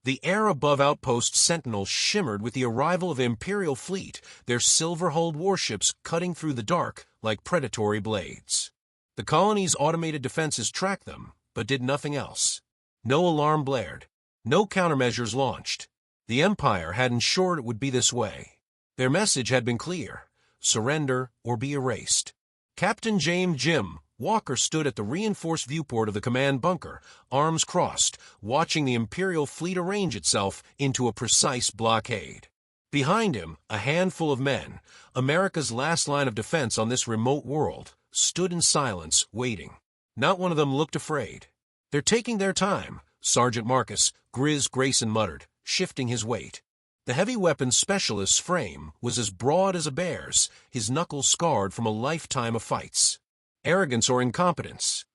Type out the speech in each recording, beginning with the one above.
The air above outpost sentinels shimmered with the arrival of the Imperial fleet, their silver-hulled warships cutting through the dark like predatory blades. The colony's automated defenses tracked them, but did nothing else. No alarm blared. No countermeasures launched. The Empire had ensured it would be this way. Their message had been clear: surrender or be erased. Captain James Jim Walker stood at the reinforced viewport of the command bunker, arms crossed, watching the Imperial fleet arrange itself into a precise blockade. Behind him, a handful of men, America's last line of defense on this remote world, stood in silence, waiting. Not one of them looked afraid. "They're taking their time," Sergeant Marcus Grizz Grayson muttered, shifting his weight. The heavy weapons specialist's frame was as broad as a bear's, his knuckles scarred from a lifetime of fights. "Arrogance or incompetence?"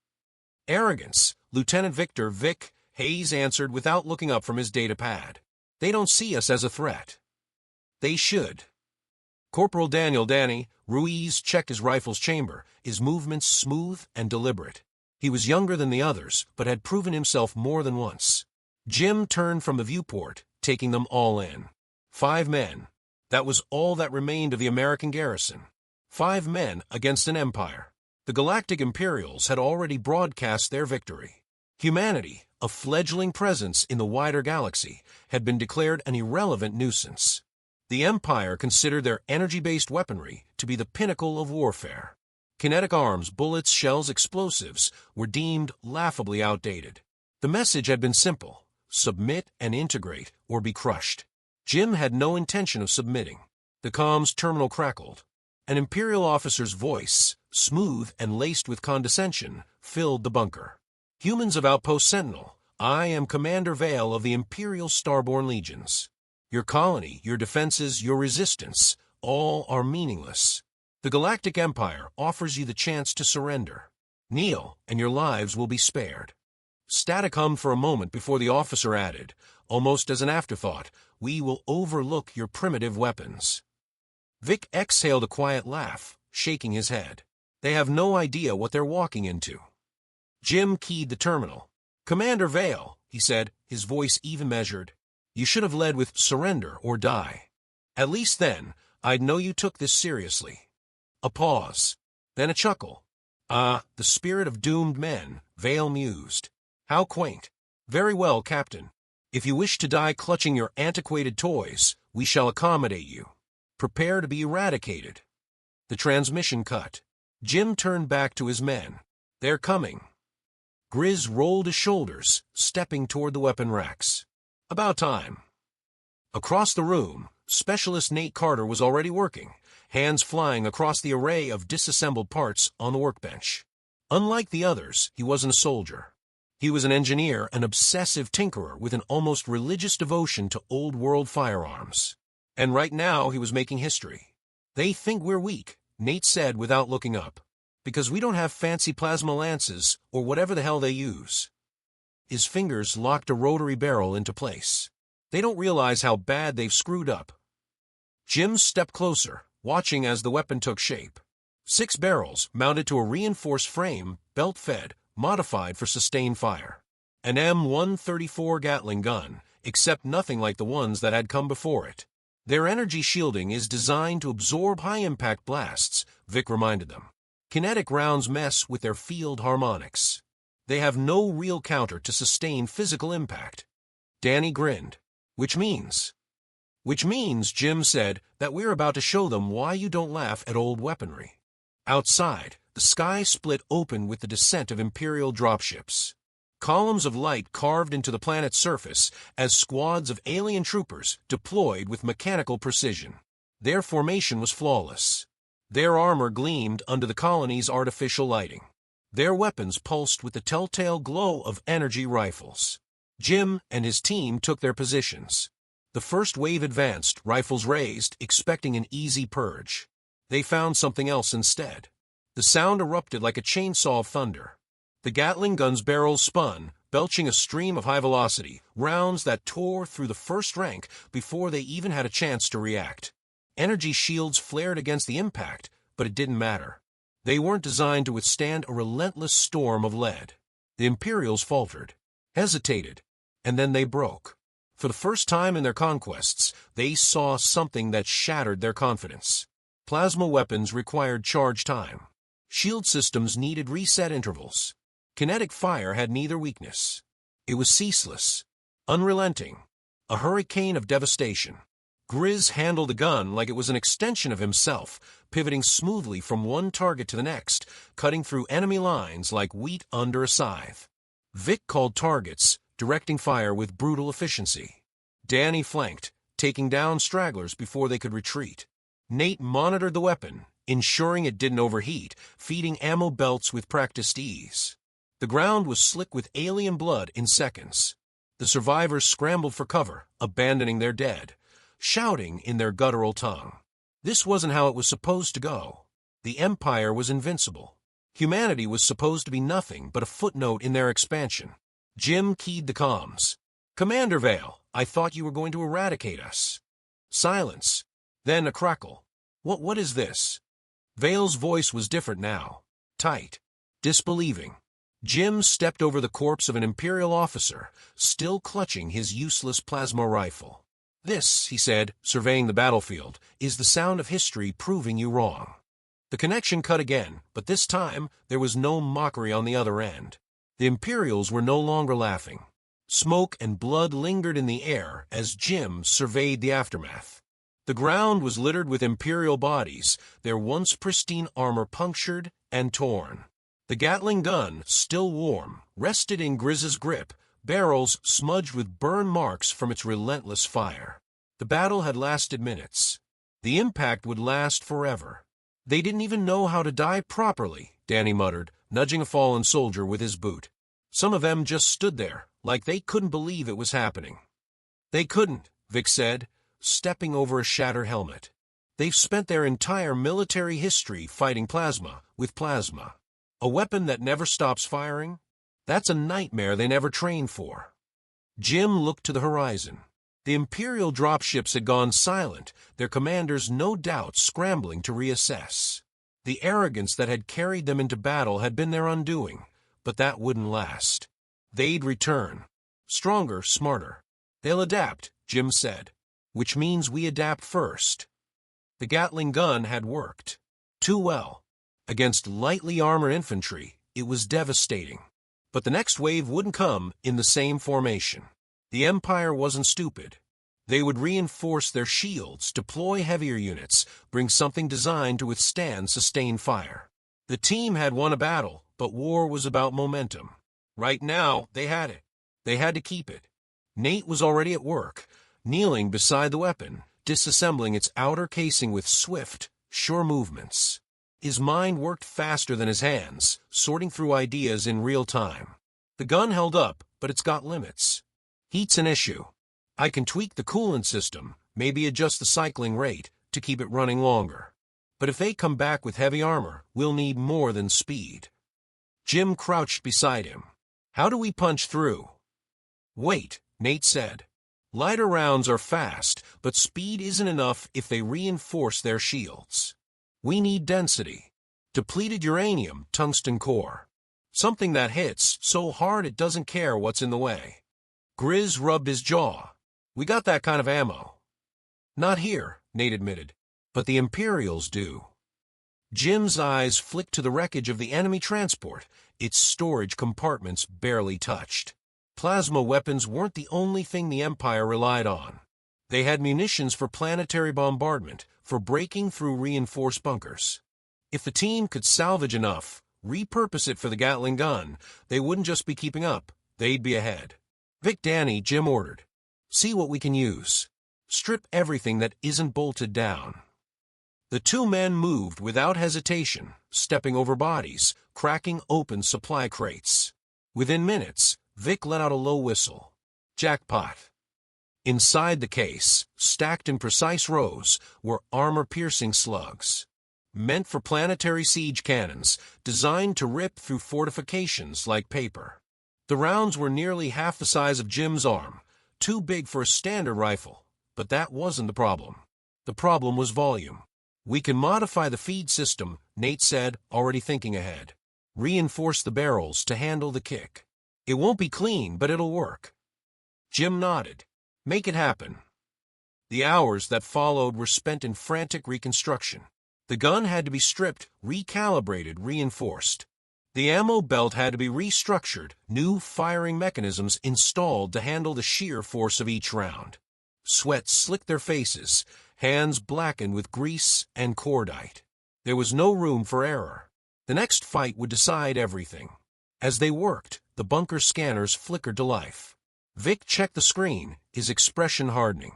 "Arrogance," Lieutenant Victor Vic Hayes answered without looking up from his data pad. "They don't see us as a threat." "They should." Corporal Daniel Danny Ruiz checked his rifle's chamber, his movements smooth and deliberate. He was younger than the others, but had proven himself more than once. Jim turned from the viewport, taking them all in. 5 men. That was all that remained of the American garrison. 5 men against an empire. The Galactic Imperials had already broadcast their victory. Humanity, a fledgling presence in the wider galaxy, had been declared an irrelevant nuisance. The Empire considered their energy-based weaponry to be the pinnacle of warfare. Kinetic arms, bullets, shells, explosives were deemed laughably outdated. The message had been simple: submit and integrate, or be crushed. Jim had no intention of submitting. The comms terminal crackled. An Imperial officer's voice, smooth and laced with condescension, filled the bunker. "Humans of Outpost Sentinel, I am Commander Vale of the Imperial Starborn Legions. Your colony, your defenses, your resistance, all are meaningless. The Galactic Empire offers you the chance to surrender. Kneel, and your lives will be spared." Static hummed for a moment before the officer added, almost as an afterthought, "We will overlook your primitive weapons." Vic exhaled a quiet laugh, shaking his head. "They have no idea what they're walking into." Jim keyed the terminal. "Commander Vale," he said, his voice even measured, "you should have led with surrender or die. At least then, I'd know you took this seriously." A pause, then a chuckle. "Ah, the spirit of doomed men," Vale mused. "How quaint. Very well, Captain. If you wish to die clutching your antiquated toys, we shall accommodate you. Prepare to be eradicated." The transmission cut. Jim turned back to his men. "They're coming." Grizz rolled his shoulders, stepping toward the weapon racks. "About time." Across the room, Specialist Nate Carter was already working, hands flying across the array of disassembled parts on the workbench. Unlike the others, he wasn't a soldier. He was an engineer, an obsessive tinkerer with an almost religious devotion to old-world firearms. And right now he was making history. "They think we're weak," Nate said without looking up, "because we don't have fancy plasma lances or whatever the hell they use." His fingers locked a rotary barrel into place. "They don't realize how bad they've screwed up." Jim stepped closer, watching as the weapon took shape. 6 barrels mounted to a reinforced frame, belt-fed, modified for sustained fire. An M134 Gatling gun, except nothing like the ones that had come before it. "Their energy shielding is designed to absorb high-impact blasts," Vic reminded them. "Kinetic rounds mess with their field harmonics. They have no real counter to sustain physical impact." Danny grinned. Which means, Jim said, "that we're about to show them why you don't laugh at old weaponry." Outside, the sky split open with the descent of Imperial dropships. Columns of light carved into the planet's surface as squads of alien troopers deployed with mechanical precision. Their formation was flawless. Their armor gleamed under the colony's artificial lighting. Their weapons pulsed with the telltale glow of energy rifles. Jim and his team took their positions. The first wave advanced, rifles raised, expecting an easy purge. They found something else instead. The sound erupted like a chainsaw of thunder. The Gatling gun's barrels spun, belching a stream of high velocity, rounds that tore through the first rank before they even had a chance to react. Energy shields flared against the impact, but it didn't matter. They weren't designed to withstand a relentless storm of lead. The Imperials faltered, hesitated, and then they broke. For the first time in their conquests, they saw something that shattered their confidence. Plasma weapons required charge time. Shield systems needed reset intervals. Kinetic fire had neither weakness. It was ceaseless, unrelenting, a hurricane of devastation. Grizz handled the gun like it was an extension of himself, pivoting smoothly from one target to the next, cutting through enemy lines like wheat under a scythe. Vic called targets, directing fire with brutal efficiency. Danny flanked, taking down stragglers before they could retreat. Nate monitored the weapon, ensuring it didn't overheat, feeding ammo belts with practiced ease. The ground was slick with alien blood in seconds. The survivors scrambled for cover, abandoning their dead, shouting in their guttural tongue. This wasn't how it was supposed to go. The Empire was invincible. Humanity was supposed to be nothing but a footnote in their expansion. Jim keyed the comms. "Commander Vale, I thought you were going to eradicate us." Silence. Then a crackle. What is this?" Vale's voice was different now. Tight. Disbelieving. Jim stepped over the corpse of an Imperial officer, still clutching his useless plasma rifle. "This," he said, surveying the battlefield, "is the sound of history proving you wrong." The connection cut again, but this time there was no mockery on the other end. The Imperials were no longer laughing. Smoke and blood lingered in the air as Jim surveyed the aftermath. The ground was littered with Imperial bodies, their once pristine armor punctured and torn. The Gatling gun, still warm, rested in Grizz's grip, barrels smudged with burn marks from its relentless fire. The battle had lasted minutes. The impact would last forever. "They didn't even know how to die properly," Danny muttered, nudging a fallen soldier with his boot. "Some of them just stood there, like they couldn't believe it was happening." "They couldn't," Vic said, stepping over a shattered helmet. "They've spent their entire military history fighting plasma with plasma. A weapon that never stops firing? That's a nightmare they never trained for." Jim looked to the horizon. The Imperial dropships had gone silent, their commanders no doubt scrambling to reassess. The arrogance that had carried them into battle had been their undoing, but that wouldn't last. They'd return. Stronger, smarter. "They'll adapt," Jim said. "Which means we adapt first." The Gatling gun had worked. Too well. Against lightly armored infantry, it was devastating. But the next wave wouldn't come in the same formation. The Empire wasn't stupid. They would reinforce their shields, deploy heavier units, bring something designed to withstand sustained fire. The team had won a battle, but war was about momentum. Right now, they had it. They had to keep it. Nate was already at work, kneeling beside the weapon, disassembling its outer casing with swift, sure movements. His mind worked faster than his hands, sorting through ideas in real time. The gun held up, but it's got limits. Heat's an issue. I can tweak the coolant system, maybe adjust the cycling rate, to keep it running longer. But if they come back with heavy armor, we'll need more than speed. Jim crouched beside him. "How do we punch through?" "Wait," Nate said. "Lighter rounds are fast, but speed isn't enough if they reinforce their shields. We need density. Depleted uranium, tungsten core. Something that hits so hard it doesn't care what's in the way." Grizz rubbed his jaw. "We got that kind of ammo." "Not here," Nate admitted, "but the Imperials do." Jim's eyes flicked to the wreckage of the enemy transport, its storage compartments barely touched. Plasma weapons weren't the only thing the Empire relied on. They had munitions for planetary bombardment, for breaking through reinforced bunkers. If the team could salvage enough, repurpose it for the Gatling gun, they wouldn't just be keeping up, they'd be ahead. "Vic, Danny," Jim ordered. "See what we can use. Strip everything that isn't bolted down." The two men moved without hesitation, stepping over bodies, cracking open supply crates. Within minutes, Vic let out a low whistle. Jackpot. Inside the case, stacked in precise rows, were armor-piercing slugs. Meant for planetary siege cannons, designed to rip through fortifications like paper. The rounds were nearly half the size of Jim's arm, too big for a standard rifle, but that wasn't the problem. The problem was volume. "We can modify the feed system," Nate said, already thinking ahead. "Reinforce the barrels to handle the kick. It won't be clean, but it'll work." Jim nodded. Make it happen. The hours that followed were spent in frantic reconstruction. The gun had to be stripped, recalibrated, reinforced. The ammo belt had to be restructured, new firing mechanisms installed to handle the sheer force of each round. Sweat slicked their faces, hands blackened with grease and cordite. There was no room for error. The next fight would decide everything. As they worked, the bunker scanners flickered to life. Vic checked the screen, his expression hardening.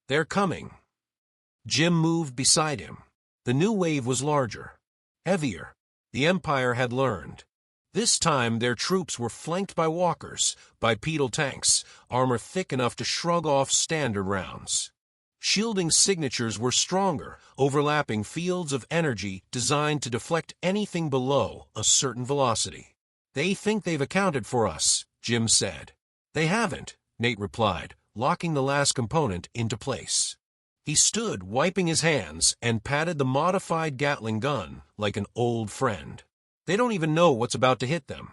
They're coming. Jim moved beside him. The new wave was larger, heavier. The Empire had learned. This time their troops were flanked by walkers, bipedal tanks, armor thick enough to shrug off standard rounds. Shielding signatures were stronger, overlapping fields of energy designed to deflect anything below a certain velocity. They think they've accounted for us, Jim said. They haven't, Nate replied, locking the last component into place. He stood, wiping his hands, and patted the modified Gatling gun like an old friend. They don't even know what's about to hit them.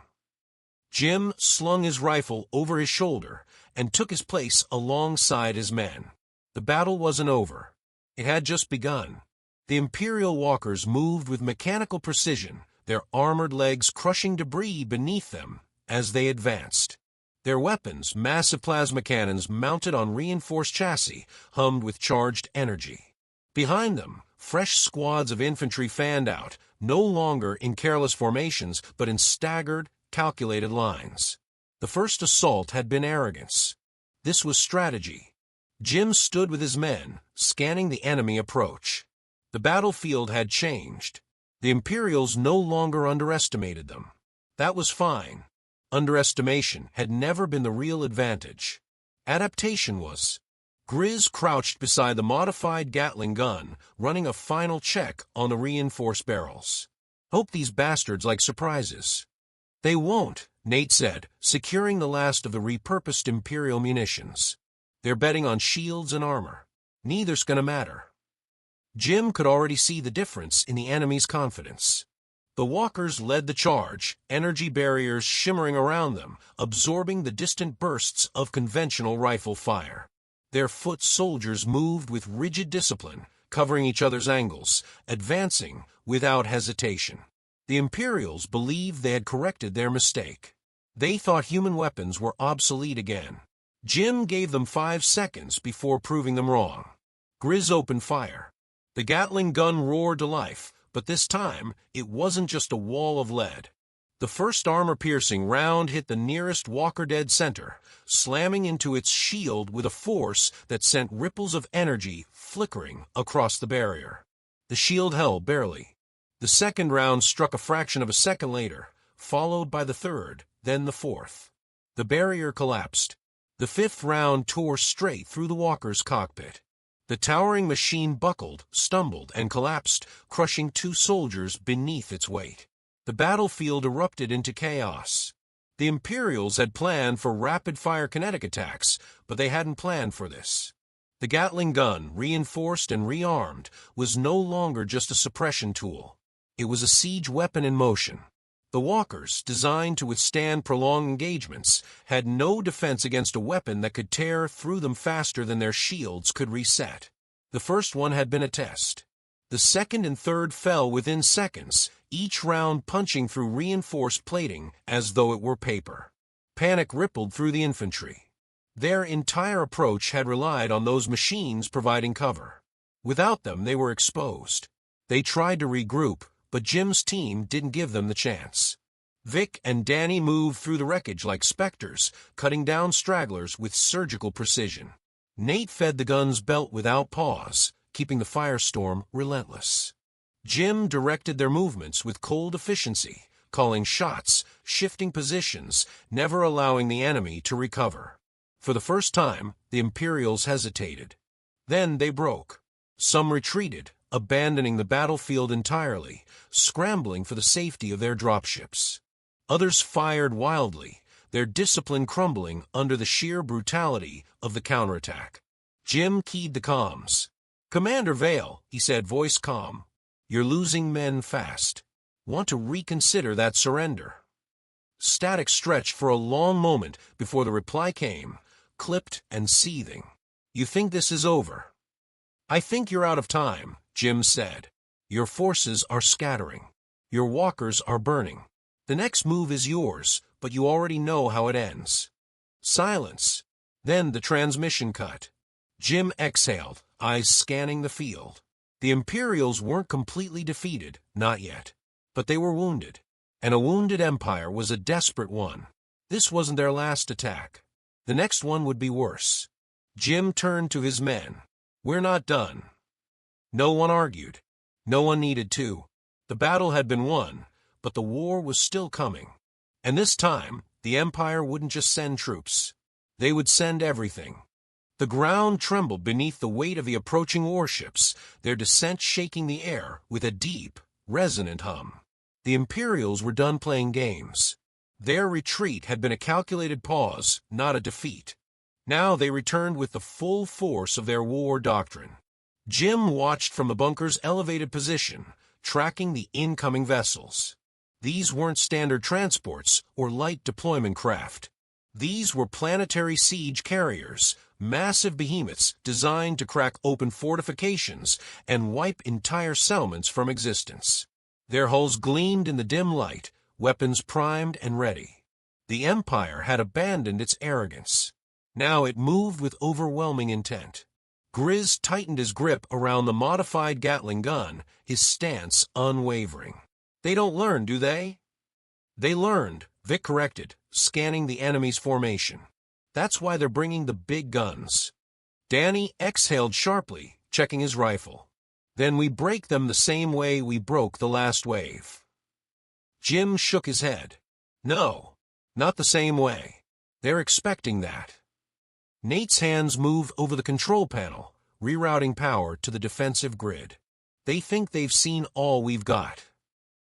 Jim slung his rifle over his shoulder and took his place alongside his men. The battle wasn't over. It had just begun. The Imperial walkers moved with mechanical precision, their armored legs crushing debris beneath them as they advanced. Their weapons, massive plasma cannons mounted on reinforced chassis, hummed with charged energy. Behind them, fresh squads of infantry fanned out, no longer in careless formations, but in staggered, calculated lines. The first assault had been arrogance. This was strategy. Jim stood with his men, scanning the enemy approach. The battlefield had changed. The Imperials no longer underestimated them. That was fine. Underestimation had never been the real advantage. Adaptation was. Grizz crouched beside the modified Gatling gun, running a final check on the reinforced barrels. Hope these bastards like surprises. They won't, Nate said, securing the last of the repurposed Imperial munitions. They're betting on shields and armor. Neither's gonna matter. Jim could already see the difference in the enemy's confidence. The walkers led the charge, energy barriers shimmering around them, absorbing the distant bursts of conventional rifle fire. Their foot soldiers moved with rigid discipline, covering each other's angles, advancing without hesitation. The Imperials believed they had corrected their mistake. They thought human weapons were obsolete again. Jim gave them 5 seconds before proving them wrong. Grizz opened fire. The Gatling gun roared to life, but this time it wasn't just a wall of lead. The first armor-piercing round hit the nearest walker dead center, slamming into its shield with a force that sent ripples of energy flickering across the barrier. The shield held barely. The second round struck a fraction of a second later, followed by the third, then the fourth. The barrier collapsed. The fifth round tore straight through the walker's cockpit. The towering machine buckled, stumbled, and collapsed, crushing 2 soldiers beneath its weight. The battlefield erupted into chaos. The Imperials had planned for rapid-fire kinetic attacks, but they hadn't planned for this. The Gatling gun, reinforced and rearmed, was no longer just a suppression tool. It was a siege weapon in motion. The walkers, designed to withstand prolonged engagements, had no defense against a weapon that could tear through them faster than their shields could reset. The first one had been a test. The second and third fell within seconds, each round punching through reinforced plating as though it were paper. Panic rippled through the infantry. Their entire approach had relied on those machines providing cover. Without them, they were exposed. They tried to regroup, but Jim's team didn't give them the chance. Vic and Danny moved through the wreckage like specters, cutting down stragglers with surgical precision. Nate fed the gun's belt without pause, keeping the firestorm relentless. Jim directed their movements with cold efficiency, calling shots, shifting positions, never allowing the enemy to recover. For the first time, the Imperials hesitated. Then they broke. Some retreated, abandoning the battlefield entirely, scrambling for the safety of their dropships. Others fired wildly, their discipline crumbling under the sheer brutality of the counterattack. Jim keyed the comms. "Commander Vale," he said, voice calm, "you're losing men fast. Want to reconsider that surrender?" Static stretched for a long moment before the reply came, clipped and seething. You think this is over? I think you're out of time, Jim said. Your forces are scattering. Your walkers are burning. The next move is yours, but you already know how it ends. Silence. Then the transmission cut. Jim exhaled, eyes scanning the field. The Imperials weren't completely defeated, not yet. But they were wounded. And a wounded empire was a desperate one. This wasn't their last attack. The next one would be worse. Jim turned to his men. We're not done. No one argued. No one needed to. The battle had been won, but the war was still coming. And this time, the Empire wouldn't just send troops. They would send everything. The ground trembled beneath the weight of the approaching warships, their descent shaking the air with a deep, resonant hum. The Imperials were done playing games. Their retreat had been a calculated pause, not a defeat. Now they returned with the full force of their war doctrine. Jim watched from the bunker's elevated position, tracking the incoming vessels. These weren't standard transports or light deployment craft. These were planetary siege carriers, massive behemoths designed to crack open fortifications and wipe entire settlements from existence. Their hulls gleamed in the dim light, weapons primed and ready. The Empire had abandoned its arrogance. Now it moved with overwhelming intent. Grizz tightened his grip around the modified Gatling gun, his stance unwavering. They don't learn, do they? They learned, Vic corrected, scanning the enemy's formation. That's why they're bringing the big guns. Danny exhaled sharply, checking his rifle. Then we break them the same way we broke the last wave. Jim shook his head. No, not the same way. They're expecting that. Nate's hands moved over the control panel, rerouting power to the defensive grid. They think they've seen all we've got.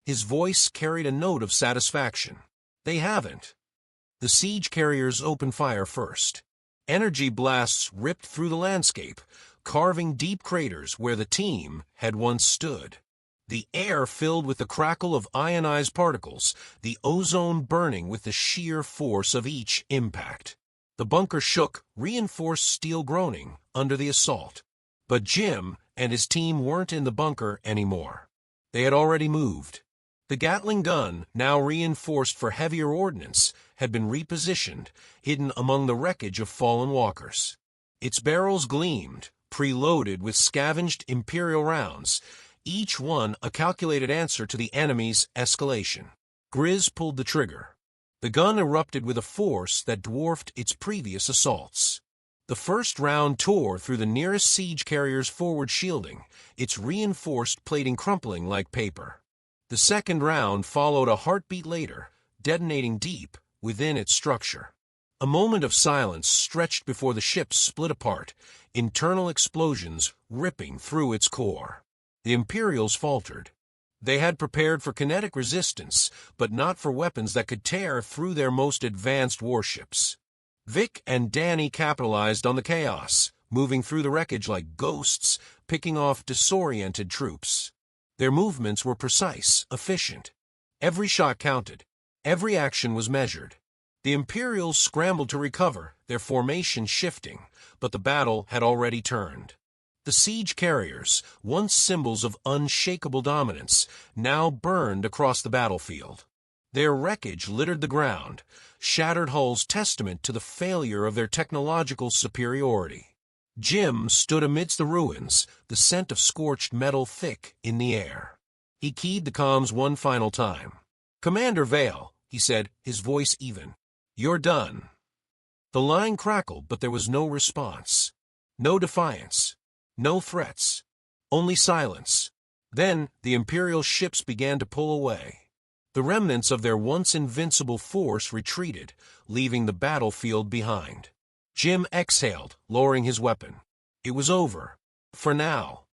His voice carried a note of satisfaction. They haven't. The siege carriers opened fire first. Energy blasts ripped through the landscape, carving deep craters where the team had once stood. The air filled with the crackle of ionized particles, the ozone burning with the sheer force of each impact. The bunker shook, reinforced steel groaning under the assault. But Jim and his team weren't in the bunker anymore. They had already moved. The Gatling gun, now reinforced for heavier ordnance, had been repositioned, hidden among the wreckage of fallen walkers. Its barrels gleamed, preloaded with scavenged Imperial rounds, each one a calculated answer to the enemy's escalation. Grizz pulled the trigger. The gun erupted with a force that dwarfed its previous assaults. The first round tore through the nearest siege carrier's forward shielding, its reinforced plating crumpling like paper. The second round followed a heartbeat later, detonating deep within its structure. A moment of silence stretched before the ship split apart, internal explosions ripping through its core. The Imperials faltered. They had prepared for kinetic resistance, but not for weapons that could tear through their most advanced warships. Vic and Danny capitalized on the chaos, moving through the wreckage like ghosts, picking off disoriented troops. Their movements were precise, efficient. Every shot counted. Every action was measured. The Imperials scrambled to recover, their formation shifting, but the battle had already turned. The siege carriers, once symbols of unshakable dominance, now burned across the battlefield. Their wreckage littered the ground, shattered hulls testament to the failure of their technological superiority. Jim stood amidst the ruins, the scent of scorched metal thick in the air. He keyed the comms one final time. "Commander Vale," he said, his voice even. "You're done." The line crackled, but there was no response. No defiance. No threats. Only silence. Then the Imperial ships began to pull away. The remnants of their once invincible force retreated, leaving the battlefield behind. Jim exhaled, lowering his weapon. It was over. For now.